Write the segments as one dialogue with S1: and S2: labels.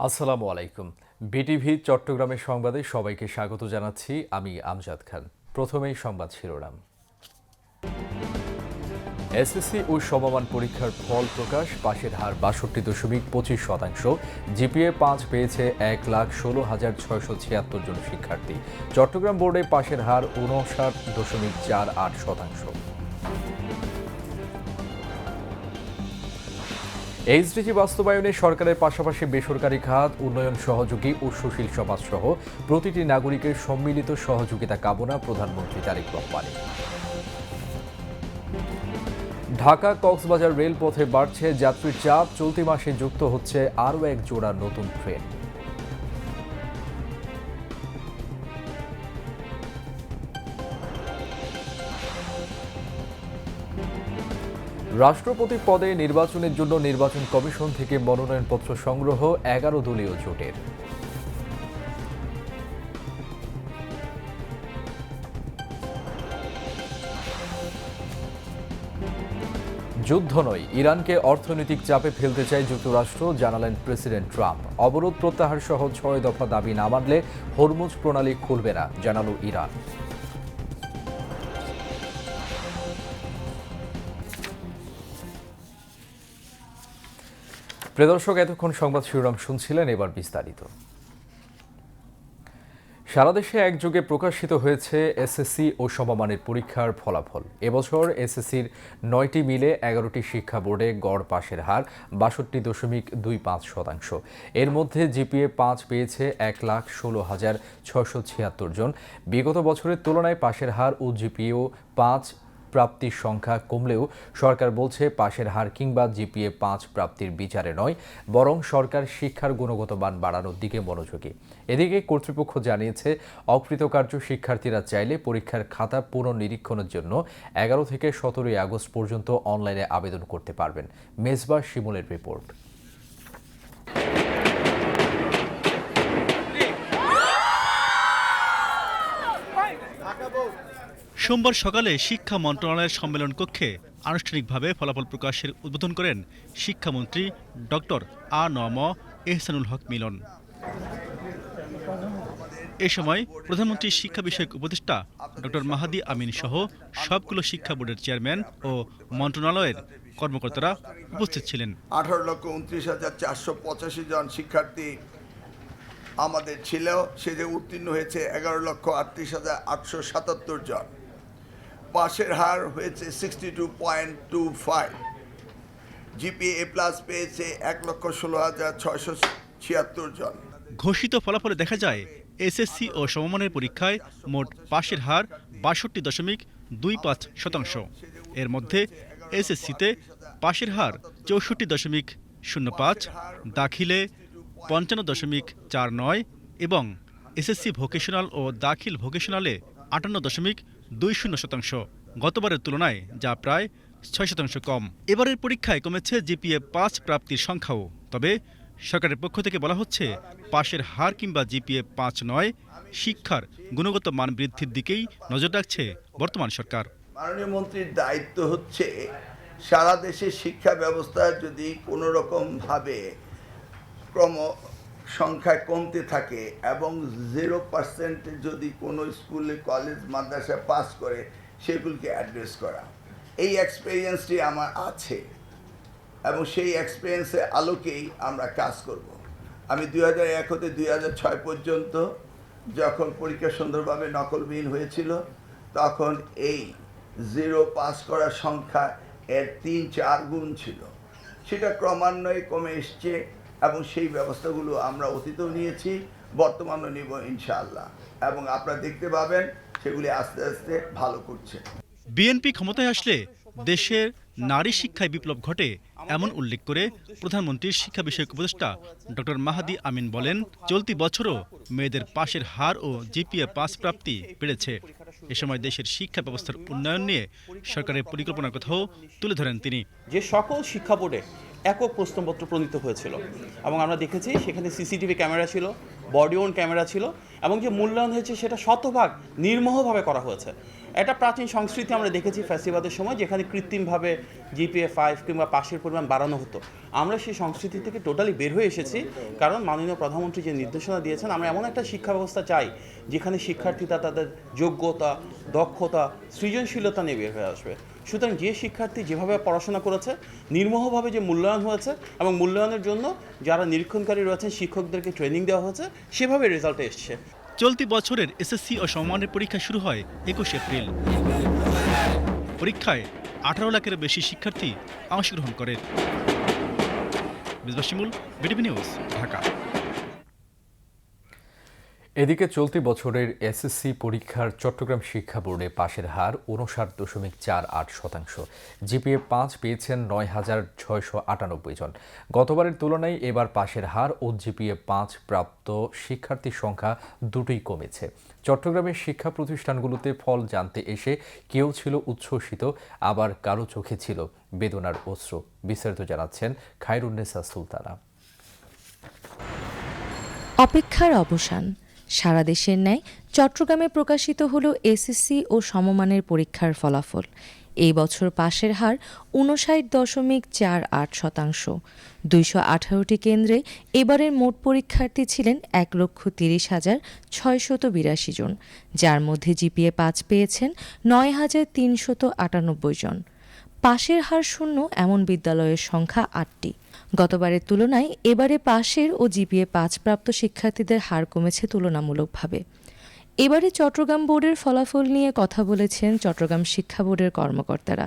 S1: আসসালামু আলাইকুম। বিটিভি চট্টগ্রামের সংবাদে সবাইকে স্বাগত জানাচ্ছি। আমি আমজাদ খান। প্রথমেই সংবাদ শিরোনাম। এসএসসি ও সমমান পরীক্ষার ফল প্রকাশ। পাশের হার ৬২.২৫%। জিপিএ ৫ পেয়েছে ১,১৬,৬৭৬ জন শিক্ষার্থী। চট্টগ্রাম বোর্ডে পাশের হার ৫৯.৪৮%। এইচডিজি বাস্তবায়নে সরকারের পাশাপাশি বেসরকারি খাত, উন্নয়ন সহযোগী ও সুশীল সমাজ সহ প্রতিটি নাগরিকের সম্মিলিত সহযোগিতা কামনা প্রধানমন্ত্রী তারেক রহমানের। ঢাকা কক্সবাজার রেলপথে বাড়ছে যাত্রীর চাপ। চলতি মাসে যুক্ত হচ্ছে আরও এক জোড়া নতুন ট্রেন। রাষ্ট্রপতি পদে নির্বাচনের জন্য নির্বাচন কমিশন থেকে মনোনয়নপত্র সংগ্রহ ১১ দলীয় জোটের। যুদ্ধ নয়, ইরানকে অর্থনৈতিক চাপে ফেলতে চায় যুক্তরাষ্ট্র, জানালেন প্রেসিডেন্ট ট্রাম্প। অবরোধ প্রত্যাহার সহ ৬ দফা দাবি না মানলে হরমুজ প্রণালী খুলবে না, জানালো ইরান। প্রিয় দর্শক, এতক্ষণ সংবাদ শিরোনাম শুনছিলেন, এবার বিস্তারিত। সারা দেশে একযোগে প্রকাশিত হয়েছে এসএসসি ও সমমানের পরীক্ষার ফলাফল। এবছর এসএসসির ৯টি মিলে ১১টি শিক্ষা বোর্ডে গড় পাশের হার ৬২.২৫%। এর মধ্যে জিপিএ ৫ পেয়েছে ১,১৬,৬৭৬ জন। বিগত বছরের তুলনায় পাশের হার ও জিপিএও ৫ প্রাপ্তির সংখ্যা কমলেও সরকার বলছে পাশের হার কিংবা জিপিএ ৫ প্রাপ্তির বিচারে নয়, বরং সরকার শিক্ষার গুণগত মান বাড়ানোর দিকে মনোযোগী। এদিকে কর্তৃপক্ষ জানিয়েছে, অকৃতকার্য শিক্ষার্থীরা চাইলে পরীক্ষার খাতা পুনর্নিরীক্ষণের জন্য ১১ থেকে ১৭ আগস্ট পর্যন্ত অনলাইনে আবেদন করতে পারবেন। মেজবা শিমুলের রিপোর্ট।
S2: সোমবার সকালে শিক্ষা মন্ত্রণালয়ের সম্মেলন কক্ষে আনুষ্ঠানিকভাবে ফলাফল প্রকাশের উদ্বোধন করেন শিক্ষামন্ত্রী ডক্টর আ.ন.ম এহসানুল হক মিলন। এ সময় প্রধানমন্ত্রীর শিক্ষা বিষয়ক উপদেষ্টা ডক্টর মাহাদি আমিন সহ সবগুলো শিক্ষা বোর্ডের চেয়ারম্যান ও মন্ত্রণালয়ের কর্মকর্তারা উপস্থিত ছিলেন।
S3: 18,29,485 জন শিক্ষার্থী আমাদের ছিল, সে যে উত্তীর্ণ হয়েছে 11,38,877 জন। পাশের হার হয়েছে 62.25। জিপিএ প্লাস পেয়েছে 1,16,676 জন।
S2: ঘোষিত ফলাফলে দেখা যায়, এসএসসি ও সমমানের পরীক্ষায় মোট পাশের হার ৬২.25%। এর মধ্যে এসএসসিতে পাশের হার ৬৪.05, দাখিলে ৫৫.৪৯ এবং এসএসসি ভোকেশনাল ও দাখিল ভোকেশনালে ৫৮.20%। গতবারের তুলনায় যা প্রায় ৬% কম। এবারের পরীক্ষায় কমেছে জিপিএ ৫ প্রাপ্তির সংখ্যাও। তবে সরকারের পক্ষ থেকে বলা হচ্ছে, পাশের হার কিংবা জিপিএ ৫ নয়, শিক্ষার গুণগত মান বৃদ্ধির দিকেই নজর রাখছে বর্তমান সরকার।
S3: মাননীয় মন্ত্রীর দায়িত্ব হচ্ছে সারা দেশের শিক্ষা ব্যবস্থা যদি কোনো রকমভাবে সংখ্যায় কমতে থাকে এবং 0% যদি কোনো স্কুলে, কলেজ, মাদ্রাসা পাস করে, সেগুলিকে অ্যাড্রেস করা। এই এক্সপিরিয়েন্সটি আমার আছে এবং সেই এক্সপিরিয়েন্সের আলোকেই আমরা কাজ করব। আমি 2001 হতে 2006 পর্যন্ত যখন পরীক্ষা সুন্দরভাবে নকলবিহীন হয়েছিল, তখন এই 0 পাস করার সংখ্যা এর 3-4 গুণ ছিল। সেটা ক্রমান্বয়ে কমে এসছে এবং সেই ব্যবস্থাগুলো আমরা অতীতেও নিয়েছি, বর্তমানেও নিব ইনশাআল্লাহ, এবং আপনারা দেখতে পাবেন সেগুলি আস্তে আস্তে ভালো করছে।
S2: বিএনপি ক্ষমতায় আসলে দেশের নারী শিক্ষায় বিপ্লব ঘটে, এমন উল্লেখ করে প্রধানমন্ত্রীর শিক্ষা বিষয়ক উপদেষ্টা ডক্টর মাহাদি আমিন বলেন, চলতি বছরও মেয়েদের পাশের হার ও জিপিএ ৫ প্রাপ্তি বেড়েছে। এ সময় দেশের শিক্ষা ব্যবস্থার উন্নয়ন নিয়ে সরকারের পরিকল্পনার কথাও তুলে ধরেন তিনি।
S4: যে সকল শিক্ষা বোর্ডে একক প্রশ্নপত্র প্রণীত হয়েছিল এবং আমরা দেখেছি সেখানে সিসিটিভি ক্যামেরা ছিল, বডি ওন ক্যামেরা ছিল এবং যে মূল্যায়ন হয়েছে সেটা শতভাগ নির্মোহভাবে করা হয়েছে। এটা প্রাচীন সংস্কৃতি আমরা দেখেছি ফ্যাসিবাদের সময়, যেখানে কৃত্রিমভাবে জিপিএ 5 কিংবা পাশের পরিমাণ বাড়ানো হতো। আমরা সেই সংস্কৃতি থেকে টোটালি বের হয়ে এসেছি, কারণ মাননীয় প্রধানমন্ত্রী যে নির্দেশনা দিয়েছেন, আমরা এমন একটা শিক্ষা ব্যবস্থা চাই যেখানে শিক্ষার্থীরা তাদের যোগ্যতা, দক্ষতা, সৃজনশীলতা নিয়ে বের হয়ে আসবে। সুতরাং যে শিক্ষার্থী যেভাবে পড়াশোনা করেছে, নির্মোহভাবে যে মূল্যায়ন হয়েছে এবং মূল্যায়নের জন্য যারা নিরীক্ষণকারী রয়েছেন শিক্ষকদেরকে ট্রেনিং দেওয়া হয়েছে, সেভাবে রেজাল্টে এসছে।
S2: চলতি বছরের এসএসসি ও সমমানের পরীক্ষা শুরু হয় 21 এপ্রিল। পরীক্ষায় 18 লাখের বেশি শিক্ষার্থী অংশগ্রহণ করে। মিসবাহ শিমুল, বিটিভি নিউজ, ঢাকা।
S1: এদিকে চলতি বছরের এসএসসি পরীক্ষার চট্টগ্রাম শিক্ষা বোর্ডে পাশের হার 59.48%। জিপিএ 5 পেয়েছেন 9,698 জন। গতবারের তুলনায় এবার পাশের হার ও জিপিএ 5 প্রাপ্ত শিক্ষার্থীর সংখ্যা দুটোই কমেছে। চট্টগ্রামের শিক্ষা প্রতিষ্ঠানগুলোতে ফল জানতে এসে কেউ ছিল উচ্ছ্বসিত, আবার কারো চোখে ছিল বেদনার অশ্রু। বিস্তারিত জানাচ্ছেন খায়রুন্নেসা সুলতানা।
S5: অপেক্ষার অবসান। সারা দেশের ন্যায় চট্টগ্রামে প্রকাশিত হলো এসএসসি ও সমমানের পরীক্ষার ফলাফল। এই বছর পাশের হার 59.48%। 218টি কেন্দ্রে এবারের মোট পরীক্ষার্থী ছিলেন 1,30,682 জন, যার মধ্যে জিপিএ 5 পেয়েছেন 9,398 জন। পাশের হার শূন্য এমন বিদ্যালয়ের সংখ্যা 8টি। গতবারের তুলনায় এবারে পাশের ও জিপিএ 5 প্রাপ্ত শিক্ষার্থীদের হার কমেছে তুলনামূলকভাবে। এবারে চট্টগ্রাম বোর্ডের ফলাফল নিয়ে কথা বলেছেন চট্টগ্রাম শিক্ষা বোর্ডের কর্মকর্তারা।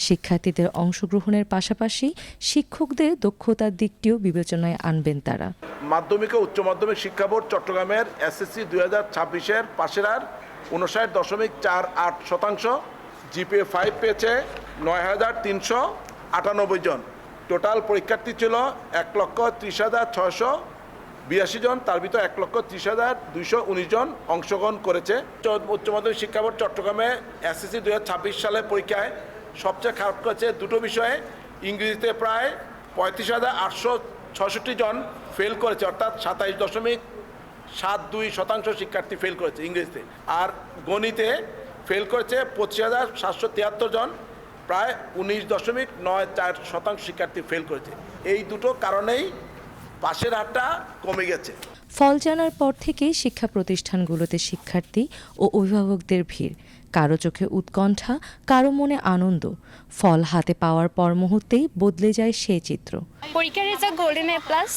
S5: শিক্ষার্থীদের অংশগ্রহণের পাশাপাশি শিক্ষকদের দক্ষতার দিকটিও বিবেচনায় আনবেন তারা।
S6: মাধ্যমিক ও উচ্চ মাধ্যমিক শিক্ষা বোর্ড চট্টগ্রামের এসএসসি 2026-এর পাশের হার 59.48%। জিপিএ 5 পেয়েছে 9,398 জন। টোটাল পরীক্ষার্থী ছিল 1,30,682 জন। তার ভিতর 1,30,219 জন অংশগ্রহণ করেছে। উচ্চ মাধ্যমিক শিক্ষা বোর্ড চট্টগ্রামে এসএসসি 2026 সালের পরীক্ষায় সবচেয়ে খারাপ করেছে দুটো বিষয়ে। ইংরেজিতে প্রায় 35,866 জন ফেল করেছে, অর্থাৎ 27.72% শিক্ষার্থী ফেল করেছে ইংরেজিতে। আর গণিতে ফেল করেছে 25,773 জন, প্রায় 19.94% শিক্ষার্থী ফেল করেছে। এই দুটো কারণেই পাশের হারটা কমে গেছে।
S5: ফল জানার পর থেকেই শিক্ষা প্রতিষ্ঠানগুলোতে শিক্ষার্থী ও অভিভাবকদের ভিড়। কারো চোখে উৎকণ্ঠা, কারো মনে আনন্দ। ফল হাতে পাওয়ার পর মুহূর্তেই বদলে যায় সেই চিত্র।
S7: পরীক্ষার রেজাল্ট গোল্ডেন এ প্লাস।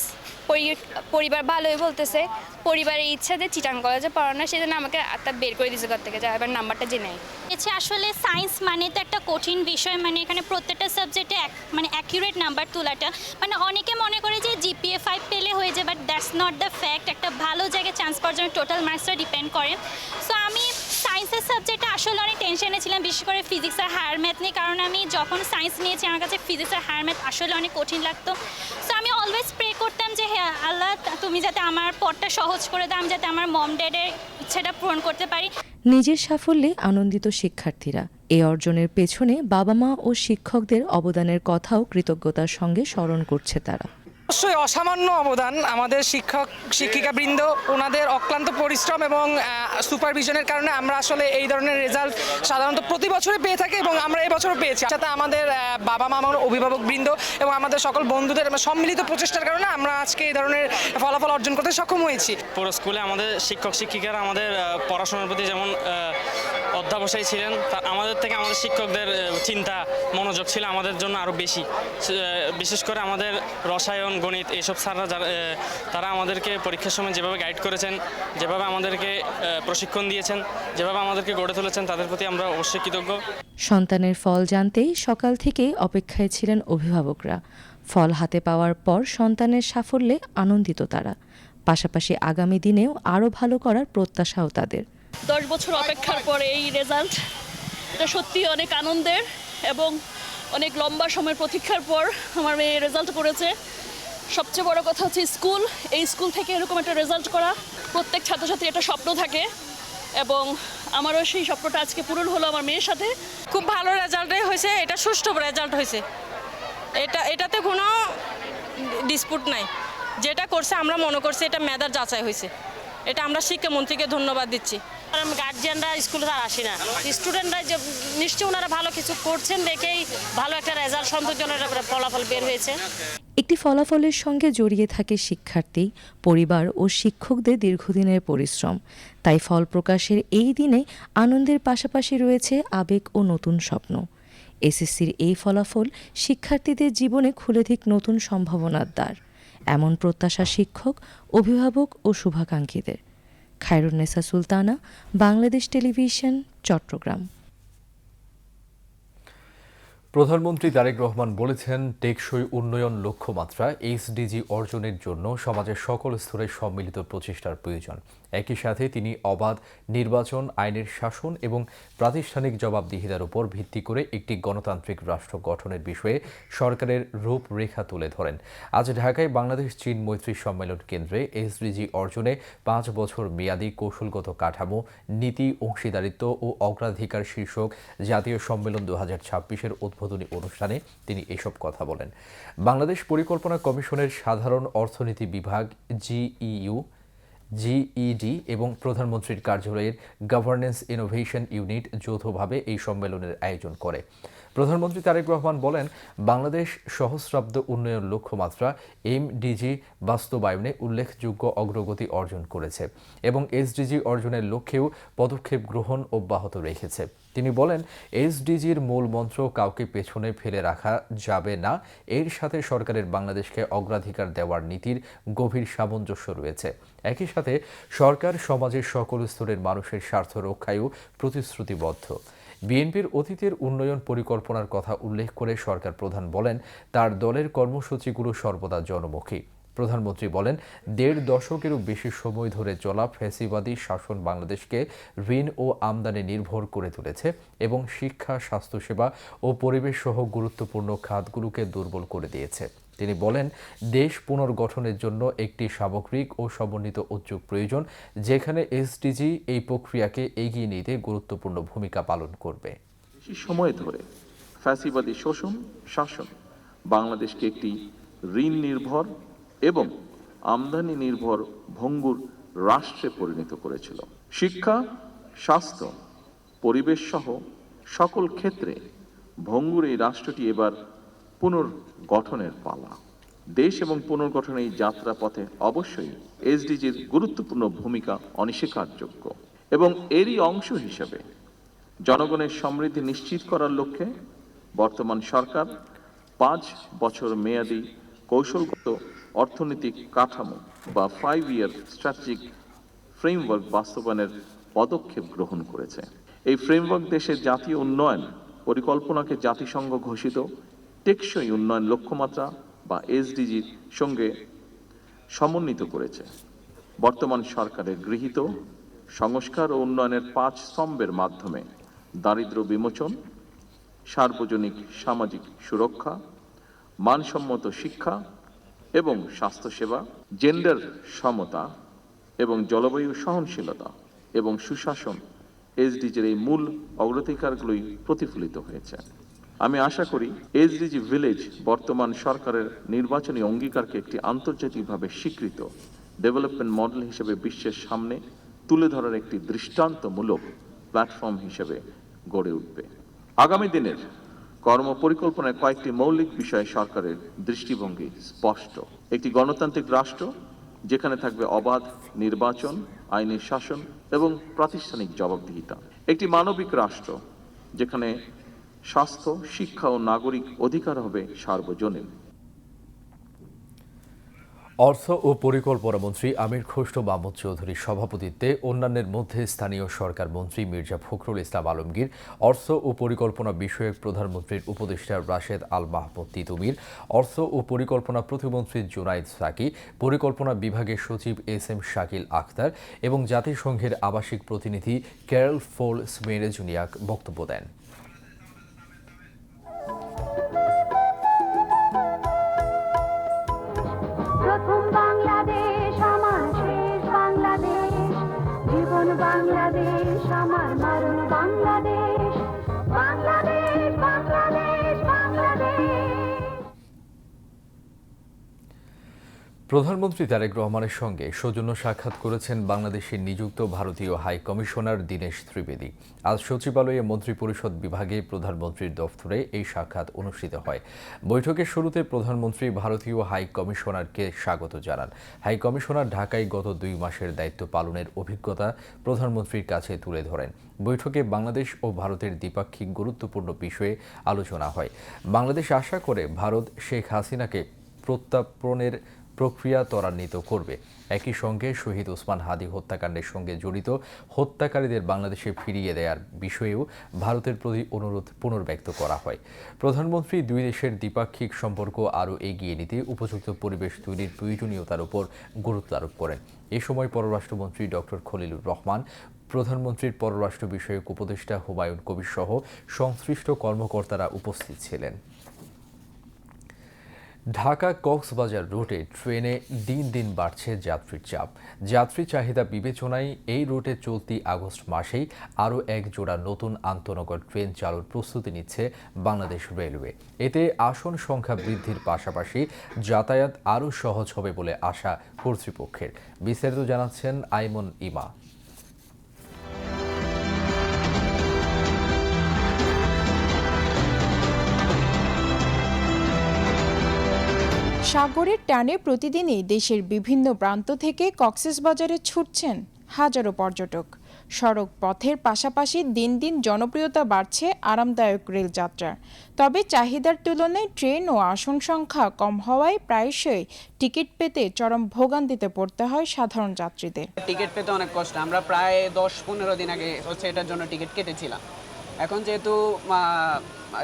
S7: পরিবার ভালোই বলতেছে, পরিবারের ইচ্ছা যে চিটাং কলেজে পড়ানো, সেজন্য আমাকে একটা বের করে দিয়েছে ঘর থেকে, যা এবার নাম্বারটা জেনে।
S8: আসলে সায়েন্স মানে তো একটা কঠিন বিষয়, মানে এখানে প্রত্যেকটা সাবজেক্টে মানে অ্যাকিউরেট নাম্বার তোলাটা, মানে অনেকে মনে করে যে জিপিএ 5 পেলে হয়ে যায়, but that's not the fact. একটা ভালো জায়গায় চান্স পাওয়ার জন্য টোটাল মার্কসটা ডিপেন্ড করে। সো আমি সায়েন্সের সাবজেক্টে আসলে অনেক টেনশনে ছিলাম, বিশেষ করে ফিজিক্স আর হায়ার ম্যাথ নিয়ে, কারণ আমি যখন সায়েন্স নিয়েছি আমার কাছে ফিজিক্স আর হায়ার ম্যাথ আসলে অনেক কঠিন লাগতো। সো আমি অলওয়েজ প্রে করতাম যে হ্যাঁ আল্লাহ, তুমি যাতে আমার পথটা সহজ করে দাও, আমি যাতে আমার মম ড্যাডের ইচ্ছাটা পূরণ করতে পারি।
S5: নিজের সাফল্যে আনন্দিত শিক্ষার্থীরা। এই অর্জনের পেছনে বাবা মা ও শিক্ষকদের অবদানের কথাও কৃতজ্ঞতার সঙ্গে স্মরণ করছে তারা।
S9: অবশ্যই অসামান্য অবদান আমাদের শিক্ষিকাবৃন্দ, ওনাদের অক্লান্ত পরিশ্রম এবং সুপারভিশনের কারণে আমরা আসলে এই ধরনের রেজাল্ট সাধারণত প্রতি বছরই পেয়ে থাকি এবং আমরা এই বছরও পেয়েছি। সাথে আমাদের বাবা মা, আমার অভিভাবকবৃন্দ এবং আমাদের সকল বন্ধুদের সম্মিলিত প্রচেষ্টার কারণে আমরা আজকে এই ধরনের ফলাফল অর্জন করতে সক্ষম হয়েছি।
S10: পুরো স্কুলে আমাদের শিক্ষক শিক্ষিকারা আমাদের পড়াশোনার প্রতি যেমন অধ্যাবসায়ী ছিলেন, আমাদের থেকে আমাদের শিক্ষকদের চিন্তা মনোযোগ ছিল আমাদের জন্য আরও বেশি। বিশেষ করে আমাদের রসায়ন, গণিত এইসব স্যাররা তারা আমাদেরকে পরীক্ষার সময় যেভাবে গাইড করেছেন, যেভাবে আমাদেরকে প্রশিক্ষণ দিয়েছেন, যেভাবে আমাদেরকে গড়ে তুলেছেন, তাদের প্রতি আমরা অবশ্যই কৃতজ্ঞ।
S5: সন্তানের ফল জানতেই সকাল থেকেই অপেক্ষায় ছিলেন অভিভাবকরা। ফল হাতে পাওয়ার পর সন্তানের সাফল্যে আনন্দিত তারা। পাশাপাশি আগামী দিনেও আরও ভালো করার প্রত্যাশাও তাদের।
S11: 10 বছর অপেক্ষার পর এই রেজাল্ট, এটা সত্যি অনেক আনন্দের এবং অনেক লম্বা সময়ের প্রতীক্ষার পর আমার মেয়ে রেজাল্ট করেছে। সবচেয়ে বড় কথা হচ্ছে এই স্কুল থেকে এরকম একটা রেজাল্ট করা, প্রত্যেক ছাত্রছাত্রীর একটা স্বপ্ন থাকে এবং আমারও সেই স্বপ্নটা আজকে পূরণ হলো আমার মেয়ের সাথে।
S12: খুব ভালো রেজাল্টই হয়েছে, এটা সুষ্ঠু রেজাল্ট হয়েছে। এটাতে কোনো
S11: ডিসপুট নাই। যেটা করছে আমরা মনে করছি এটা মেধার যাচাই হয়েছে, এটা আমরা শিক্ষামন্ত্রীকে ধন্যবাদ দিচ্ছি। গার্জিয়ানরা স্কুলে আর আসি না, স্টুডেন্টরা যে নিশ্চয়ই ওনারা ভালো কিছু করছেন দেখেই ভালো একটা রেজাল্ট সন্তোষজনক ফলাফল বের হয়েছে।
S5: একটি ফলাফলের সঙ্গে জড়িয়ে থাকে শিক্ষার্থী, পরিবার ও শিক্ষকদের দীর্ঘদিনের পরিশ্রম। তাই ফল প্রকাশের এই দিনে আনন্দের পাশাপাশি রয়েছে আবেগ ও নতুন স্বপ্ন। এসএসসির এই ফলাফল শিক্ষার্থীদের জীবনে খুলে দিক নতুন সম্ভাবনার দ্বার, এমন প্রত্যাশা শিক্ষক, অভিভাবক ও শুভাকাঙ্ক্ষীদের। খায়রুন্নেসা সুলতানা, বাংলাদেশ টেলিভিশন, চট্টগ্রাম।
S1: প্রধানমন্ত্রী তারেক রহমান বলেছেন, টেকসই উন্নয়ন লক্ষ্যমাত্রা এসডিজি অর্জনের জন্য সমাজের সকল স্তরে সম্মিলিত প্রচেষ্টার প্রয়োজন। একই সাথে তিনি অবাধ নির্বাচন, আইনের শাসন এবং প্রাতিষ্ঠানিক জবাবদিহিতার উপর ভিত্তি করে একটি গণতান্ত্রিক রাষ্ট্র গঠনের বিষয়ে সরকারের রূপরেখা তুলে ধরেন। আজ ঢাকায় বাংলাদেশ চীন মৈত্রী সম্মেলন কেন্দ্রে এসডিজি অর্জনে 5 বছর মেয়াদী কৌশলগত কাঠামো, নীতি, অংশীদারিত্ব ও অগ্রাধিকার শীর্ষক জাতীয় সম্মেলন 2026-এর উদ্বোধনী অনুষ্ঠানে তিনি এসব কথা বলেন। বাংলাদেশ পরিকল্পনা কমিশনের সাধারণ অর্থনীতি বিভাগ জিইডি এবং প্রধানমন্ত্রীর কার্যালয়ের গভর্নেন্স ইনোভেশন ইউনিট যৌথভাবে এই সম্মেলনের আয়োজন করে। প্রধানমন্ত্রী তারেক রহমান বলেন, বাংলাদেশ সহস্রাব্দ উন্নয়ন লক্ষ্যমাত্রা এমডিজি বাস্তবায়নে উল্লেখযোগ্য অগ্রগতি অর্জন করেছে এবং এসডিজি অর্জনের লক্ষ্যেও পদক্ষেপ গ্রহণ অব্যাহত রেখেছে। তিনি বলেন, এসডিজির মূল মন্ত্র কাউকে পেছনে ফেলে রাখা যাবে না, এর সাথে সরকারের বাংলাদেশকে অগ্রাধিকার দেওয়ার নীতির গভীর সামঞ্জস্য রয়েছে। একই সাথে সরকার সমাজের সকল স্তরের মানুষের স্বার্থ রক্ষায়ও প্রতিশ্রুতিবদ্ধ। বিএনপির অতীতের উন্নয়ন পরিকল্পনার কথা উল্লেখ করে সরকার প্রধান বলেন, তার দলের কর্মসূচিগুলো সর্বদা জনমুখী। প্রধানমন্ত্রী বলেন, 1.5 দশকেরও বেশি সময় ধরে চলা ফ্যাসিবাদী শাসন বাংলাদেশকে ঋণ ও আমদানি নির্ভর করে তুলেছে এবং শিক্ষা, স্বাস্থ্যসেবা ও পরিবেশ সহ গুরুত্বপূর্ণ খাতগুলোকে দুর্বল করে দিয়েছে। তিনি বলেন, দেশ পুনর্গঠনের জন্য একটি সামগ্রিক ও সমন্বিত উদ্যোগ প্রয়োজন, যেখানে এসডিজি এই প্রক্রিয়াকে এগিয়ে নিতে গুরুত্বপূর্ণ ভূমিকা পালন করবে।
S12: বেশি সময় ধরে ফ্যাসিবাদী শোষণ শাসন বাংলাদেশকে একটি ঋণ নির্ভর এবং আমদানি নির্ভর ভঙ্গুর রাষ্ট্রে পরিণত করেছিল। শিক্ষা, স্বাস্থ্য, পরিবেশ সহ সকল ক্ষেত্রে ভঙ্গুর এই রাষ্ট্রটি এবার পুনর্গঠনের পালা। দেশ এবং পুনর্গঠনের এই যাত্রা পথে অবশ্যই এসডিজির গুরুত্বপূর্ণ ভূমিকা অনস্বীকারযোগ্য এবং এরই অংশ হিসেবে জনগণের সমৃদ্ধি নিশ্চিত করার লক্ষ্যে বর্তমান সরকার 5 বছর মেয়াদী কৌশলগত অর্থনৈতিক কাঠামো বা 5-year স্ট্র্যাটেজিক ফ্রেমওয়ার্ক বাস্তবায়নের পদক্ষেপ গ্রহণ করেছে। এই ফ্রেমওয়ার্ক দেশের জাতীয় উন্নয়ন পরিকল্পনাকে জাতিসংঘ ঘোষিত টেকসই উন্নয়ন লক্ষ্যমাত্রা বা এসডিজির সঙ্গে সমন্বিত করেছে। বর্তমান সরকারের গৃহীত সংস্কার ও উন্নয়নের 5 স্তম্ভের মাধ্যমে দারিদ্র্য বিমোচন, সার্বজনিক সামাজিক সুরক্ষা, মানসম্মত শিক্ষা এবং স্বাস্থ্যসেবা, জেন্ডার সমতা এবং জলবায়ু সহনশীলতা এবং সুশাসন এসডিজির এই মূল অগ্রাধিকারগুলোই প্রতিফলিত হয়েছে। আমি আশা করি এসডিজি ভিলেজ বর্তমান সরকারের নির্বাচনী অঙ্গীকারকে একটি আন্তর্জাতিকভাবে স্বীকৃত ডেভেলপমেন্ট মডেল হিসেবে বিশ্বের সামনে তুলে ধরার একটি দৃষ্টান্তমূলক প্ল্যাটফর্ম হিসেবে গড়ে উঠবে। আগামী দিনের কর্মপরিকল্পনায় কয়েকটি মৌলিক বিষয়ে সরকারের দৃষ্টিভঙ্গি স্পষ্ট। একটি গণতান্ত্রিক রাষ্ট্র যেখানে থাকবে অবাধ নির্বাচন, আইনের শাসন এবং প্রাতিষ্ঠানিক জবাবদিহিতা। একটি মানবিক রাষ্ট্র যেখানে স্বাস্থ্য, শিক্ষা ও নাগরিক অধিকার হবে সার্বজনীন।
S1: অর্থ ও পরিকল্পনা মন্ত্রী আমির খসরু মাহমুদ চৌধুরীর সভাপতিত্বে অন্যান্যের মধ্যে স্থানীয় সরকার মন্ত্রী মির্জা ফখরুল ইসলাম আলমগীর, অর্থ ও পরিকল্পনা বিষয়ক প্রধানমন্ত্রীর উপদেষ্টা রাশেদ আল মাহমুদ তিতুমির, অর্থ ও পরিকল্পনা প্রতিমন্ত্রী জুনাইদ সাকি, পরিকল্পনা বিভাগের সচিব SM শাকিল আখতার এবং জাতিসংঘের আবাসিক প্রতিনিধি ক্যারল ফোল স্মেরেজুনিয়াক বক্তব্য দেন।
S13: বাংলাদেশ আমার মরণ বাংলাদেশ, বাংলাদেশ, বাংলাদেশ, বাংলাদেশ।
S1: প্রধানমন্ত্রী তারেক রহমানের সঙ্গে সৌজন্য সাক্ষাৎ করেছেন বাংলাদেশে নিযুক্ত ভারতীয় হাই কমিশনার দীনেশ ত্রিবেদী। আজ সচিবালয়ে মন্ত্রিপরিষদ বিভাগে প্রধানমন্ত্রীর দফতরে এই সাক্ষাৎ অনুষ্ঠিত হয়। বৈঠকের শুরুতে প্রধানমন্ত্রী ভারতীয় হাই কমিশনারকে স্বাগত জানান। হাই কমিশনার ঢাকায় গত 2 মাসের দায়িত্ব পালনের অভিজ্ঞতা প্রধানমন্ত্রীর কাছে তুলে ধরেন। বৈঠকে বাংলাদেশ ও ভারতের দ্বিপাক্ষিক গুরুত্বপূর্ণ বিষয়ে আলোচনা হয়। বাংলাদেশ আশা করে ভারত শেখ হাসিনাকে প্রত্যার্পণের প্রক্রিয়া ত্বরান্বিত করবে। একই সঙ্গে শহীদ ওসমান হাদি হত্যাকাণ্ডের সঙ্গে জড়িত হত্যাকারীদের বাংলাদেশে ফিরিয়ে দেওয়ার বিষয়েও ভারতের প্রতি অনুরোধ পুনর্ব্যক্ত করা হয়। প্রধানমন্ত্রী দুই দেশের দ্বিপাক্ষিক সম্পর্ক আরও এগিয়ে নিতে উপযুক্ত পরিবেশ তৈরির প্রয়োজনীয়তার উপর গুরুত্ব আরোপ করেন। এ সময় পররাষ্ট্রমন্ত্রী ডক্টর খলিলুর রহমান, প্রধানমন্ত্রীর পররাষ্ট্র বিষয়ক উপদেষ্টা হুমায়ুন কবির সহ সংশ্লিষ্ট কর্মকর্তারা উপস্থিত ছিলেন। ঢাকা কক্সবাজার রুটে ট্রেনে দিন দিন বাড়ছে যাত্রীর চাপ। যাত্রী চাহিদা বিবেচনায় এই রুটে চলতি আগস্ট মাসেই আরও এক জোড়া নতুন আন্তনগর ট্রেন চালুর প্রস্তুতি নিচ্ছে বাংলাদেশ রেলওয়ে। এতে আসন সংখ্যা বৃদ্ধির পাশাপাশি যাতায়াত আরও সহজ হবে বলে আশা কর্তৃপক্ষের। বিস্তারিত জানাচ্ছেন আইমন ইমা।
S14: সাগরের টানে প্রতিদিনই দেশের বিভিন্ন প্রান্ত থেকে কক্সবাজারে ছুটছেন হাজারো পর্যটক। সড়ক পথের পাশাপাশি দিন দিন জনপ্রিয়তা বাড়ছে আরামদায়ক রেলযাত্রার। তবে চাহিদার তুলনায় ট্রেন ও আসন সংখ্যা কম হওয়ায় প্রায়শই টিকিট পেতে চরম ভোগান্তিতে পড়তে হয় সাধারণ যাত্রীদের।
S15: টিকিট পেতে অনেক কষ্ট। আমরা প্রায় 10-15 দিন আগে এটার জন্য টিকিট কেটেছিলাম। এখন যেহেতু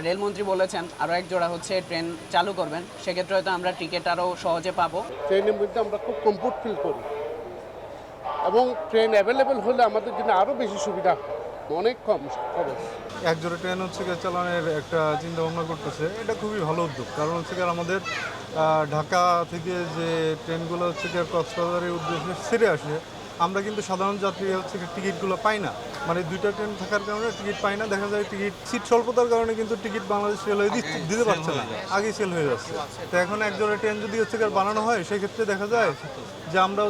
S15: রেলমন্ত্রী বলেছেন আরও এক জোড়া ট্রেন চালু করবেন, সেক্ষেত্রে হয়তো আমরা টিকিট আরও সহজে পাবো।
S16: ট্রেনের মধ্যে আমরা খুব কমফোর্ট ফিল করি এবং ট্রেন অ্যাভেলেবেল হলে আমাদের জন্য আরও বেশি সুবিধা, অনেক কম খরচ।
S17: এক জোড়া ট্রেন চালানোর একটা চিন্তা ভাবনা করতেছে, এটা খুবই ভালো উদ্যোগ। কারণ আমাদের ঢাকা থেকে যে ট্রেনগুলো কক্সবাজারের উদ্দেশ্যে ছেড়ে আসে, আমরা কিন্তু সাধারণ যাত্রী টিকিটগুলো পাই না। মানে 2টা ট্রেন থাকার কারণে টিকিট পাই না। দেখা যায় টিকিট সিট স্বল্পতার কারণে কিন্তু টিকিট বাংলাদেশ রেলওয়ে দিতে পারছে না, আগেই সেল হয়ে যাচ্ছে। তো এখন এক জোড়া ট্রেন যদি বানানো হয়, সেক্ষেত্রে দেখা যায় যে আমরা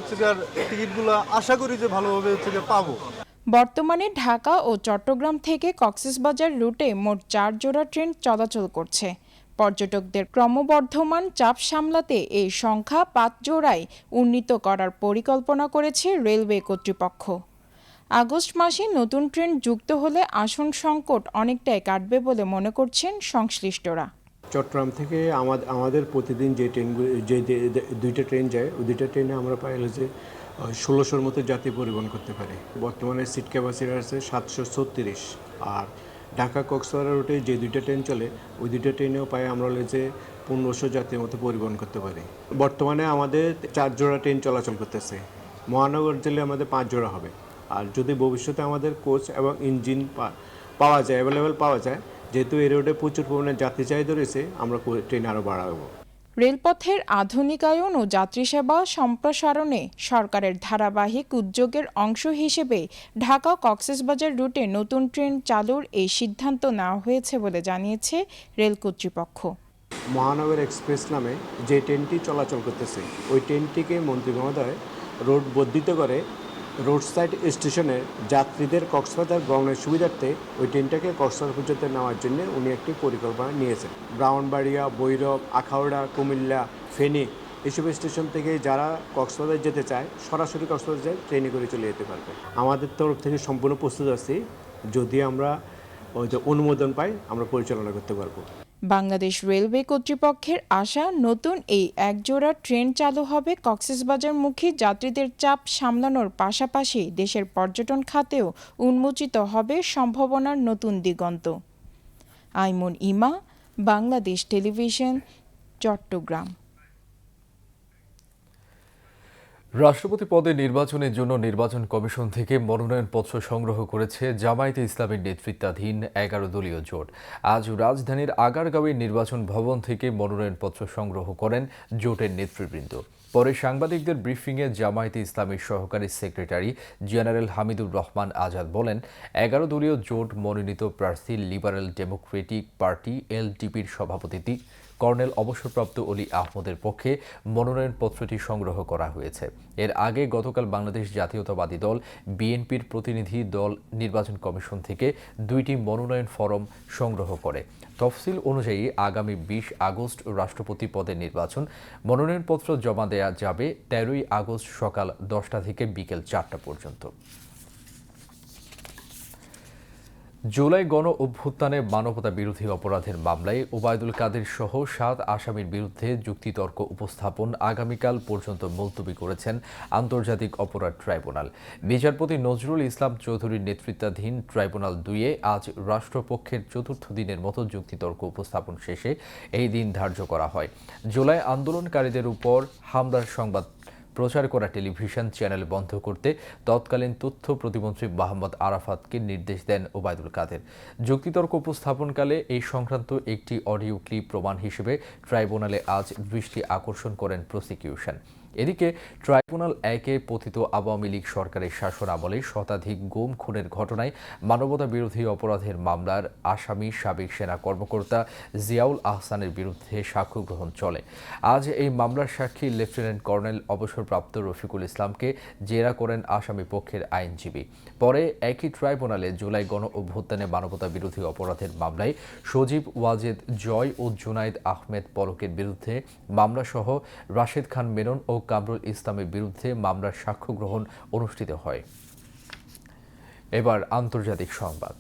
S17: টিকিটগুলো আশা করি যে ভালোভাবে পাবো।
S14: বর্তমানে ঢাকা ও চট্টগ্রাম থেকে কক্সবাজার রুটে মোট 4 জোড়া ট্রেন চলাচল করছে। পর্যটকদের ক্রমবর্ধমান চাপ সামলাতে এই সংখ্যা 5 জোড়ায় উন্নীত করার পরিকল্পনা করেছে রেলওয়ে কর্তৃপক্ষ। আগস্ট মাসে নতুন ট্রেন যুক্ত হলে আসন সংকট অনেকটাই কাটবে বলে মনে করছেন সংশ্লিষ্টরা।
S18: চট্টগ্রাম থেকে আমাদের প্রতিদিন যে ট্রেনগুলো যে 2টা ট্রেন যায়, ওই 2টা ট্রেনে আমরা প্রায় 1600-র মতো যাত্রী পরিবহন করতে পারি। বর্তমানে সিট ক্যাপাসিটি আছে 736। আর ঢাকা কক্সবাজার রুটে যে 2টা ট্রেন চলে, ওই 2টা ট্রেনেও প্রায় আমরা 1500 যাত্রীর মতো পরিবহন করতে পারি। বর্তমানে আমাদের 4 জোড়া ট্রেন চলাচল করতেছে। মহানগর জেলে আমাদের 5 জোড়া হবে। আর যদি ভবিষ্যতে আমাদের কোচ এবং ইঞ্জিন পাওয়া যায়, অ্যাভেলেবেল পাওয়া যায়, যেহেতু এই রোডে প্রচুর পরিমাণে যাত্রী চাহিদা রয়েছে, আমরা ট্রেন আরও বাড়াবো।
S14: রেলপথের আধুনিকায়ন ও যাত্রী সেবা সম্প্রসারণে সরকারের ধারাবাহিক উদ্যোগের অংশ হিসেবে ঢাকা কক্সবাজার রুটে নতুন ট্রেন চালুর এই সিদ্ধান্ত নেওয়া হয়েছে বলে জানিয়েছে রেল কর্তৃপক্ষ।
S18: মহানগর এক্সপ্রেস নামে যে ট্রেনটি চলাচল করতেছে, ওই ট্রেনটিকে মন্ত্রী মহোদয় রোড বর্ধিত করে রোড সাইড স্টেশনে যাত্রীদের কক্সবাজার ভ্রমণের সুবিধার্থে ওই ট্রেনটাকে কক্সবাজার পর্যন্ত নেওয়ার জন্য উনি একটি পরিকল্পনা নিয়েছেন। ব্রাহ্মণবাড়িয়া, ভৈরব, আখাউড়া, কুমিল্লা, ফেনী এসব স্টেশন থেকে যারা কক্সবাজার যেতে চায়, সরাসরি কক্সবাজার ট্রেনে করে চলে যেতে পারবে। আমাদের তরফ থেকে সম্পূর্ণ প্রস্তুত আছি, যদি আমরা অনুমোদন পাই আমরা পরিচালনা করতে পারবো।
S14: বাংলাদেশ রেলওয়ে কর্তৃপক্ষের আশা, নতুন এই একজোড়া ট্রেন চালু হবে কক্সবাজারমুখী যাত্রীদের চাপ সামলানোর পাশাপাশি দেশের পর্যটন খাতেও উন্মোচিত হবে সম্ভাবনার নতুন দিগন্ত। আইমন ইমা, বাংলাদেশ টেলিভিশন, চট্টগ্রাম।
S1: রাষ্ট্রপতি পদে নির্বাচনের জন্য নির্বাচন কমিশন থেকে মনোনয়নপত্র সংগ্রহ করেছে জামায়াতে ইসলামের নেতৃত্বাধীন ১১ দলীয় জোট। আজ রাজধানীর আগারগাঁওয়ের নির্বাচন ভবন থেকে মনোনয়নপত্র সংগ্রহ করেন জোটের নেতৃবৃন্দ। পরে সাংবাদিকদের ব্রিফিংয়ে জামায়াতে ইসলামের সহকারী সেক্রেটারি জেনারেল হামিদুর রহমান আজাদ বলেন, ১১ দলীয় জোট মনোনীত প্রার্থী লিবারেল ডেমোক্রেটিক পার্টি এলডিপির সভাপতি কর্নেল অবসরপ্রাপ্ত অলি আহমদের পক্ষে মনোনয়নপত্রটি সংগ্রহ করা হয়েছে। এর আগে গতকাল বাংলাদেশ জাতীয়তাবাদী দল বিএনপির প্রতিনিধি দল নির্বাচন কমিশন থেকে ২টি মনোনয়ন ফরম সংগ্রহ করে। তফসিল অনুযায়ী আগামী ২০ আগস্ট রাষ্ট্রপতি পদে নির্বাচন। মনোনয়নপত্র জমা দেয়া যাবে ১৩ই আগস্ট সকাল ১০টা থেকে বিকেল ৪টা পর্যন্ত। জুলাই গণ অভ্যুত্থানে মানবতা বিরোধী অপরাধের মামলায় ওবায়দুল কাদের সহ ৭ আসামির বিরুদ্ধে যুক্তিতর্ক উপস্থাপন আগামীকাল পর্যন্ত মুলতবি করেছেন আন্তর্জাতিক অপরাধ ট্রাইব্যুনাল। বিচারপতি নজরুল ইসলাম চৌধুরীর নেতৃত্বাধীন ট্রাইব্যুনাল ২-এ আজ রাষ্ট্রপক্ষের চতুর্থ দিনের মতো যুক্তিতর্ক উপস্থাপন শেষে এই দিন ধার্য করা হয়। জুলাই আন্দোলনকারীদের উপর হামলার সংবাদ প্রচার করা টেলিভিশন চ্যানেল বন্ধ করতে তৎকালীন তথ্য প্রতিমন্ত্রী মোহাম্মদ আরাফাতকে নির্দেশ দেন ওবায়দুল কাদের। যুক্তিতর্ক উপস্থাপনকালে এই সংক্রান্ত একটি অডিও ক্লিপ প্রমাণ হিসেবে ট্রাইব্যুনালে আজ দৃষ্টি আকর্ষণ করেন প্রসিকিউশন। এদিকে ট্রাইব্যুনাল ১-এ পতিত আওয়ামী লীগ সরকারের শাসনামলে শতাধিক গুম খুনের ঘটনায় মানবতা বিরোধী অপরাধের মামলার আসামি সাবেক সেনা কর্মকর্তা জিয়াউল আহসানের বিরুদ্ধে সাক্ষ্য গ্রহণ চলে। আজ এই মামলার সাক্ষী লেফটেন্যান্ট কর্নেল অবসরপ্রাপ্ত রফিকুল ইসলামকে জেরা করেন আসামি পক্ষের আইনজীবী। পরে একই ট্রাইব্যুনালে জুলাই গণ অভ্যুত্থানে মানবতা বিরোধী অপরাধের মামলায় সজীব ওয়াজেদ জয় ও জুনাইদ আহমেদ পলকের বিরুদ্ধে মামলাসহ রাশেদ খান মেনন ও কামরুল ইসলামের বিরুদ্ধে মামলার সাক্ষ্য গ্রহণ অনুষ্ঠিত হয়। এবার আন্তর্জাতিক সংবাদ।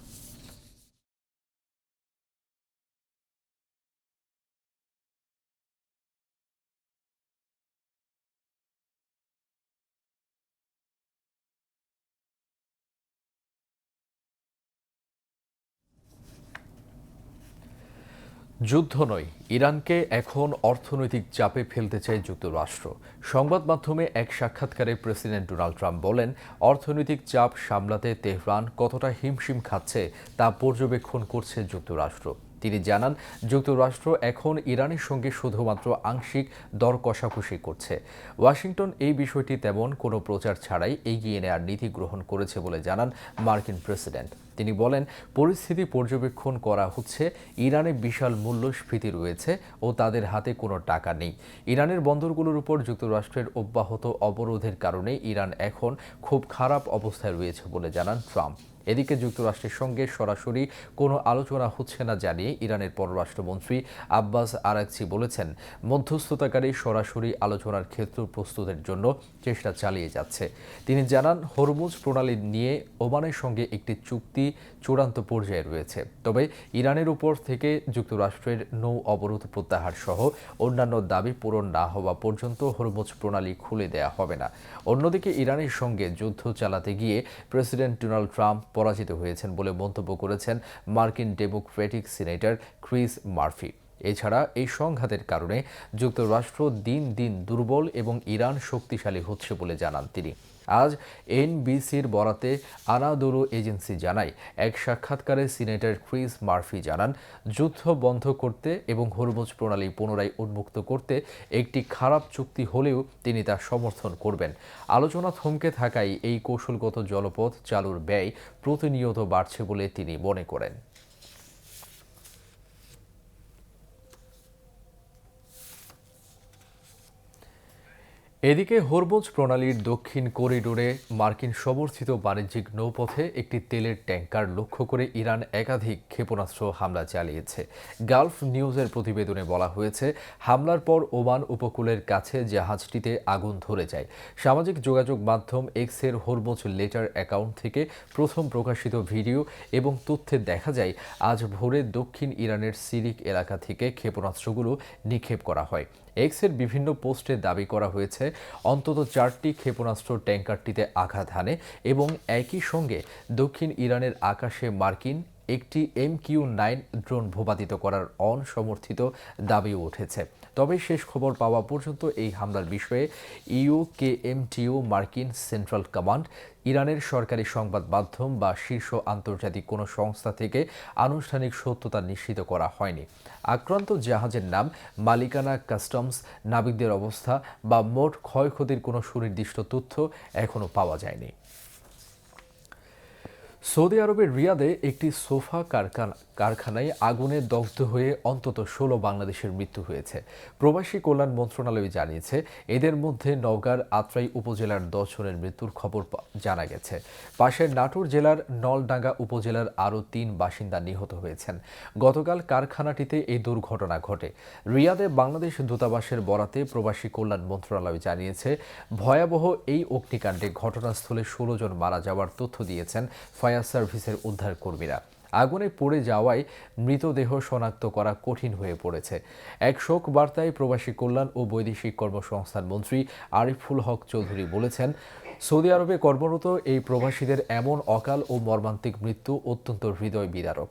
S1: যুদ্ধ নয়, ইরানকে এখন অর্থনৈতিক চাপে ফেলতে চায় যুক্তরাষ্ট্র। সংবাদ মাধ্যমে এক সাক্ষাৎকারে প্রেসিডেন্ট ডোনাল্ড ট্রাম্প বলেন, অর্থনৈতিক চাপ সামলাতে তেহরান কতটা হিমশিম খাচ্ছে তা পর্যবেক্ষণ করছে যুক্তরাষ্ট্র। তিনি জানান, যুক্তরাষ্ট্র এখন ইরানের সঙ্গে শুধুমাত্র আংশিক দর কষাকষি করছে। ওয়াশিংটন এই বিষয়টি তেমন কোনো প্রচার ছাড়াই এগিয়ে নেওয়ার নীতি গ্রহণ করেছে বলে জানান মার্কিন প্রেসিডেন্ট। তিনি বলেন, পরিস্থিতি পর্যবেক্ষণ করা হচ্ছে। ইরানে বিশাল মূল্যস্ফীতি রয়েছে ও তাদের হাতে কোনো টাকা নেই। ইরানের বন্দরগুলোর উপর যুক্তরাষ্ট্রের অব্যাহত অবরোধের কারণে ইরান এখন খুব খারাপ অবস্থায় রয়েছে বলে জানান ট্রাম্প। এদিকে যুক্তরাষ্ট্রের সঙ্গে সরাসরি কোনো আলোচনা হচ্ছে না জানিয়ে ইরানের পররাষ্ট্রমন্ত্রী আব্বাস আরাকচি বলেছেন, মধ্যস্থতাকারী সরাসরি আলোচনার ক্ষেত্র প্রস্তুতের জন্য চেষ্টা চালিয়ে যাচ্ছে। তিনি জানান, হরমুজ প্রণালী নিয়ে ওমানের সঙ্গে একটি চুক্তি চূড়ান্ত পর্যায়ে রয়েছে, তবে ইরানের উপর থেকে যুক্তরাষ্ট্রের নৌ অবরোধ প্রত্যাহার সহ অন্যান্য দাবি পূরণ না হওয়া পর্যন্ত হরমুজ প্রণালী খুলে দেয়া হবে না। অন্যদিকে ইরানের সঙ্গে যুদ্ধ চালাতে গিয়ে প্রেসিডেন্ট ডোনাল্ড ট্রাম্প পরাজিত হয়েছেন বলে মন্তব্য করেছেন মার্কিন ডেমোক্রেটিক সিনেটর ক্রিস মার্ফি। এছাড়া এই সংঘাতের কারণে যুক্তরাষ্ট্র দিন দিন দুর্বল এবং ইরান শক্তিশালী হচ্ছে বলে জানান তিনি। আজ এনবিসির বরাতে আনাদোলো এজেন্সি জানায়, এক সাক্ষাৎকারে সিনেটর ক্রিস মার্ফি জানান, যুদ্ধ বন্ধ করতে এবং হরমুজ প্রণালী পুনরায় উন্মুক্ত করতে একটি খারাপ চুক্তি হলেও তিনি তা সমর্থন করবেন। আলোচনা থমকে থাকায় এই কৌশলগত জলপথ চালুর ব্যয় প্রতিনিয়ত বাড়ছে বলে তিনি মনে করেন। এদিকে হরমুজ প্রণালীর দক্ষিণ করিডোরে মার্কিন সমর্থিত বাণিজ্যিক নৌপথে একটি তেলের ট্যাঙ্কার লক্ষ্য করে ইরান একাধিক ক্ষেপণাস্ত্র হামলা চালিয়েছে। গালফ নিউজের প্রতিবেদনে বলা হয়েছে, হামলার পর ওমান উপকূলের কাছে জাহাজটিতে আগুন ধরে যায়। সামাজিক যোগাযোগ মাধ্যম এক্সের হরমুজ লেটার অ্যাকাউন্ট থেকে প্রথম প্রকাশিত ভিডিও এবং তথ্যে দেখা যায়, আজ ভোরে দক্ষিণ ইরানের সিরিক এলাকা থেকে ক্ষেপণাস্ত্রগুলো নিক্ষেপ করা হয়। এক্সের বিভিন্ন পোস্টে দাবি করা হয়েছে, অন্তত 4টি ক্ষেপণাস্ত্র ট্যাঙ্কারটিতে আঘাত হানে এবং একই সঙ্গে দক্ষিণ ইরানের আকাশে মার্কিন একটি MQ-9 ড্রোন ভূপাতিত করার অনসমর্থিত দাবিও উঠেছে। তবে শেষ খবর পাওয়া পর্যন্ত এই হামলার বিষয়ে ইউকেএমটিও, মার্কিন সেন্ট্রাল কমান্ড, ইরানের সরকারি সংবাদ মাধ্যম বা শীর্ষ আন্তর্জাতিক কোনো সংস্থা থেকে আনুষ্ঠানিক সত্যতা নিশ্চিত করা হয়নি। আক্রান্ত জাহাজের নাম, মালিকানা, কাস্টমস, নাবিকদের অবস্থা বা মোট ক্ষয়ক্ষতির কোনো সুনির্দিষ্ট তথ্য এখনও পাওয়া যায়নি। সৌদি আরবের রিয়াদে একটি সোফা কারখানায় আগুনে দগ্ধ হয়ে অন্তত 16 বাংলাদেশের মৃত্যু হয়েছে। প্রবাসী কল্যাণ মন্ত্রণালয় জানিয়েছে, এদের মধ্যে নওগাঁর আত্রাই উপজেলার 10 জনের মৃত্যুর খবর জানা গেছে। পাশের নাটোর জেলার নলডাঙ্গা উপজেলার আরও 3 বাসিন্দা নিহত হয়েছেন। গতকাল কারখানাটিতে এই দুর্ঘটনা ঘটে। রিয়াদে বাংলাদেশ দূতাবাসের বরাতে প্রবাসী কল্যাণ মন্ত্রণালয় জানিয়েছে, ভয়াবহ এই অগ্নিকাণ্ডে ঘটনাস্থলে 16 জন মারা যাওয়ার তথ্য দিয়েছেন ফায়ার সার্ভিসের উদ্ধারকর্মীরা। আগুনে পড়ে যাওয়ায় মৃতদেহ শনাক্ত করা কঠিন হয়ে পড়েছে। এক শোক বার্তায় প্রবাসী কল্যাণ ও বৈদেশিক কর্মসংস্থান মন্ত্রী আরিফুল হক চৌধুরী বলেছেন, সৌদি আরবে কর্মরত এই প্রবাসীদের এমন অকাল ও মর্মান্তিক মৃত্যু অত্যন্ত হৃদয় বিদারক।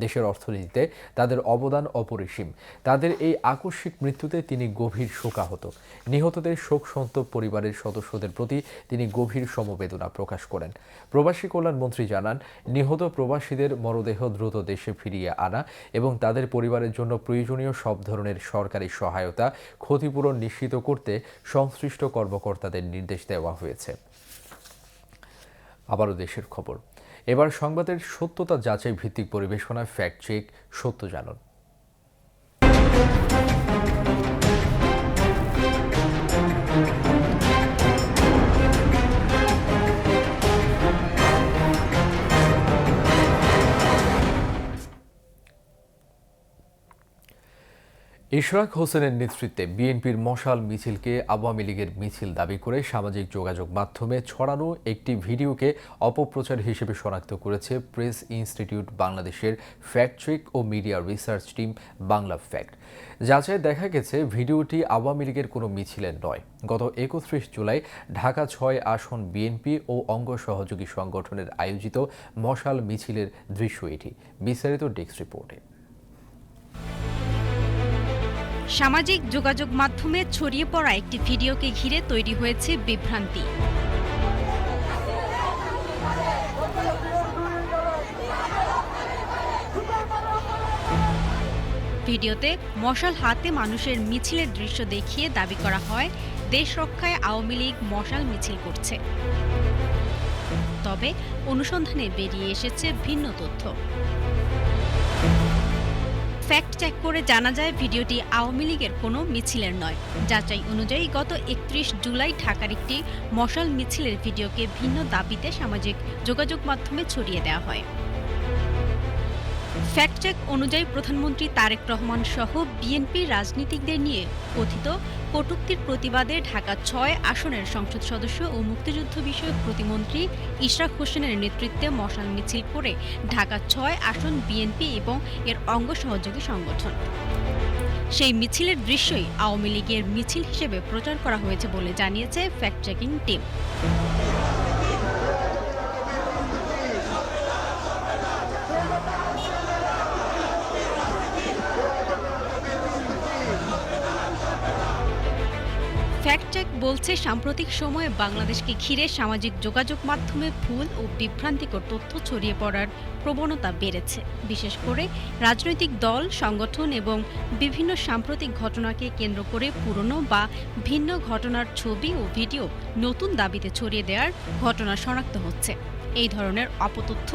S1: দেশের অর্থনীতিতে তাদের অবদান অপরিসীম। তাদের এই আকস্মিক মৃত্যুতে তিনি গভীর শোকাহত। নিহতদের শোকসন্তপ্ত পরিবারের সদস্যদের প্রতি তিনি গভীর সমবেদনা প্রকাশ করেন। প্রবাসী কল্যাণ মন্ত্রী জানান, নিহত প্রবাসীদের মরদেহ দ্রুত দেশে ফিরিয়ে আনা এবং তাদের পরিবারের জন্য প্রয়োজনীয় সব ধরনের সরকারি সহায়তা, ক্ষতিপূরণ নিশ্চিত করতে সংশ্লিষ্ট কর্মকর্তাদের নির্দেশ দেওয়া হয়েছে। আবারও দেশের খবর। এবার সংবাদের সত্যতা যাচাই ভিত্তিক পরিবেশনায় ফ্যাক্ট চেক, সত্য জানুন। ইশরাক হোসেনের নেতৃত্বে বিএনপির মশাল মিছিলকে আওয়ামী লীগের মিছিল দাবি করে সামাজিক যোগাযোগ মাধ্যমে ছড়ানো একটি ভিডিওকে অপপ্রচার হিসেবে শনাক্ত করেছে প্রেস ইনস্টিটিউট বাংলাদেশের ফ্যাক্ট চেক ও media research team Bangla fact. যাচাই দেখা গেছে, ভিডিওটি আওয়ামী লীগের কোনো মিছিলের নয়। গত 31 জুলাই ঢাকা 6 আসন বিএনপি ও অঙ্গ সহযোগী সংগঠনের আয়োজিত মশাল মিছিলের দৃশ্য এটি। বিস্তারিত ডেস্ক রিপোর্টে।
S19: সামাজিক যোগাযোগ মাধ্যমে ছড়িয়ে পড়া একটি ভিডিওকে ঘিরে তৈরি হয়েছে বিভ্রান্তি। ভিডিওতে মশাল হাতে মানুষের মিছিলের দৃশ্য দেখিয়ে দাবি করা হয়, দেশ রক্ষায় আওয়ামী লীগ মশাল মিছিল করছে। তবে অনুসন্ধানে বেরিয়ে এসেছে ভিন্ন তথ্য। ফ্যাক্ট চেক করে জানা যায়, ভিডিওটি আওয়ামী লীগের কোনো মিছিলের নয়। যাচাই অনুযায়ী গত 31 জুলাই ঢাকার একটি মশাল মিছিলের ভিডিওকে ভিন্ন দাবিতে সামাজিক যোগাযোগ মাধ্যমে ছড়িয়ে দেওয়া হয়। ফ্যাক্ট চেক অনুযায়ী প্রধানমন্ত্রী তারেক রহমান সহ বিএনপি রাজনীতিকদের নিয়ে কথিত কটূক্তির প্রতিবাদে ঢাকা 6 আসনের সংসদ সদস্য ও মুক্তিযুদ্ধ বিষয়ক প্রতিমন্ত্রী ইশরাক হোসেনের নেতৃত্বে মশাল মিছিল করে ঢাকা 6 আসন বিএনপি এবং এর অঙ্গ সহযোগী সংগঠন। সেই মিছিলের দৃশ্যই আওয়ামী লীগের মিছিল হিসেবে প্রচার করা হয়েছে বলে জানিয়েছে fact checking team. Fact check বলছে, সাম্প্রতিক সময়ে বাংলাদেশকে ঘিরে সামাজিক যোগাযোগ মাধ্যমে ভুল ও বিভ্রান্তিকর তথ্য ছড়িয়ে পড়ার প্রবণতা বেড়েছে। বিশেষ করে রাজনৈতিক দল, সংগঠন এবং বিভিন্ন সাম্প্রতিক ঘটনাকে কেন্দ্র করে পুরনো বা ভিন্ন ঘটনার ছবি ও ভিডিও নতুন দাবিতে ছড়িয়ে দেওয়ার ঘটনা শনাক্ত হচ্ছে। এই ধরনের অপতথ্য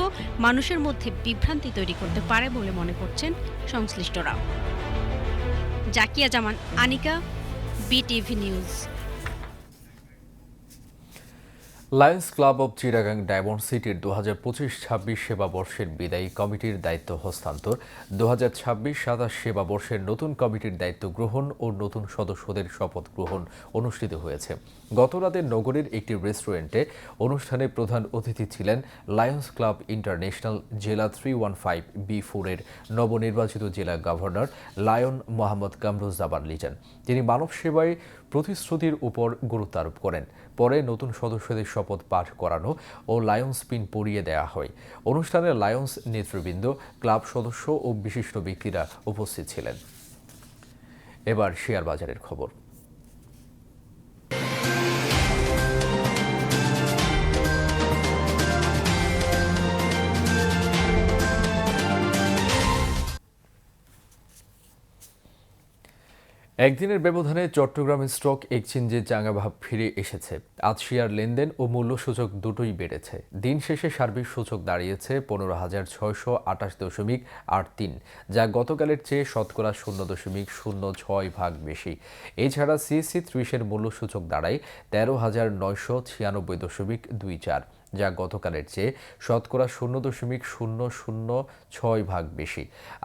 S19: মানুষের মধ্যে বিভ্রান্তি তৈরি করতে পারে বলে মনে করছেন সংশ্লিষ্টরা। Zakia Zaman, Anika, BTV news.
S1: Lions club of Chittagong diamond সিটির 2025-26 সেবাবর্ষের বিদায়ী কমিটির দায়িত্ব হস্তান্তর, 2026-27 সেবাবর্ষের নতুন কমিটির দায়িত্ব গ্রহণ ও নতুন সদস্যদের শপথ গ্রহণ অনুষ্ঠিত হয়েছে। গতরাতে নগরীর একটি রেস্টুরেন্টে অনুষ্ঠানে প্রধান অতিথি ছিলেন লায়ন্স ক্লাব ইন্টারন্যাশনাল জেলা 315B4-এর নবনির্বাচিত জেলা গভর্নর লায়ন মোহাম্মদ কামরুজ্জামান লিটন। তিনি মানব সেবায় প্রতিশ্রুতির উপর গুরুত্ব আরোপ করেন। পরে নতুন সদস্যদের শপথ পাঠ করানো ও লায়ন্স পিন পরিয়ে দেওয়া হয়। অনুষ্ঠানে লায়ন্স নেতৃবৃন্দ, ক্লাব সদস্য ও বিশিষ্ট ব্যক্তিরা উপস্থিত ছিলেন। এবার শেয়ার বাজারের খবর। একদিনের ব্যবধানে চট্টগ্রাম স্টক এক্সচেঞ্জে চাঙ্গাভাব ফিরে এসেছে। আজ শেয়ার লেনদেন ও মূল্যসূচক দুটোই বেড়েছে। দিন শেষে সার্বিক সূচক দাঁড়িয়েছে 15,628.83, যা গতকালের চেয়ে শতকরা 0.06 বেশি। এছাড়া সিএসসি 30-এর মূল্যসূচক দাঁড়ায় 13,996.24, যা গতকালের চেয়ে শতকরা 0.006 বেশি।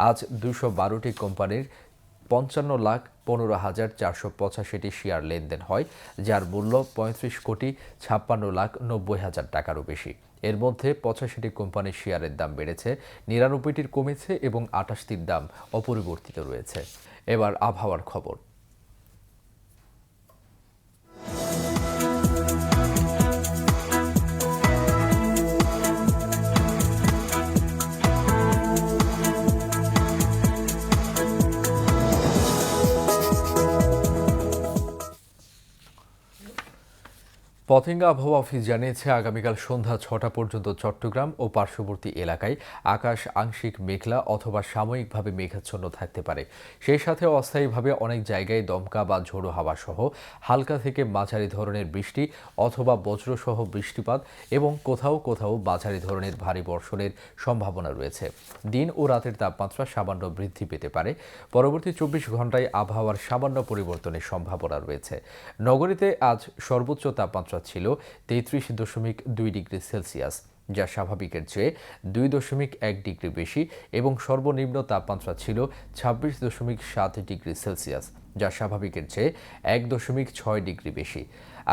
S1: আজ 212টি কোম্পানির 55,15,485টি শেয়ার লেনদেন হয়, যার মূল্য 35,56,90,000 টাকারও বেশি। এর মধ্যে 85টি কোম্পানির শেয়ারের দাম বেড়েছে, 99টির কমেছে এবং 28টির দাম অপরিবর্তিত রয়েছে। এবার আবহাওয়ার খবর। পতেঙ্গা আবহাওয়া অফিস জানিয়েছে, আগামীকাল সন্ধ্যা 6টা পর্যন্ত চট্টগ্রাম ও পার্শ্ববর্তী এলাকায় আকাশ আংশিক মেঘলা অথবা সাময়িকভাবে মেঘাচ্ছন্ন থাকতে পারে। সেই সাথে অস্থায়ীভাবে অনেক জায়গায় দমকা বা ঝোড়ো হাওয়া সহ হালকা থেকে মাঝারি ধরনের বৃষ্টি অথবা বজ্রসহ বৃষ্টিপাত এবং কোথাও কোথাও মাঝারি ধরনের ভারী বর্ষণের সম্ভাবনা রয়েছে। দিন ও রাতের তাপমাত্রা সামান্য বৃদ্ধি পেতে পারে। পরবর্তী 24 ঘন্টায় আবহাওয়ার সামান্য পরিবর্তনের সম্ভাবনা রয়েছে। নগরীতে আজ সর্বোচ্চ তাপমাত্রা ছিল 33.2 ডিগ্রি সেলসিয়াস, যা স্বাভাবিকের চেয়ে 2.1 ডিগ্রি বেশি, এবং সর্বনিম্ন তাপমাত্রা ছিল 26.7 ডিগ্রি সেলসিয়াস, যা স্বাভাবিকের চেয়ে 1.6 ডিগ্রি বেশি।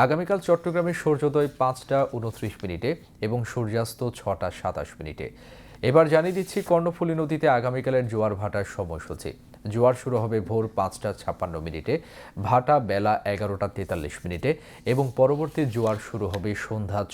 S1: আগামীকাল চট্টগ্রামের সূর্যোদয় 5টা 29 মিনিটে এবং সূর্যাস্ত 6টা 27 মিনিটে। এবার জানিয়ে দিচ্ছি কর্ণফুলী নদীতে আগামীকালের জোয়ার ভাটার সময়সূচি। জোয়ার শুরু হবে ভোর 5টা 56 মিনিটে, ভাটা বেলা 11টা 43 মিনিটে এবং পরবর্তী জোয়ার শুরু হবে সন্ধ্যা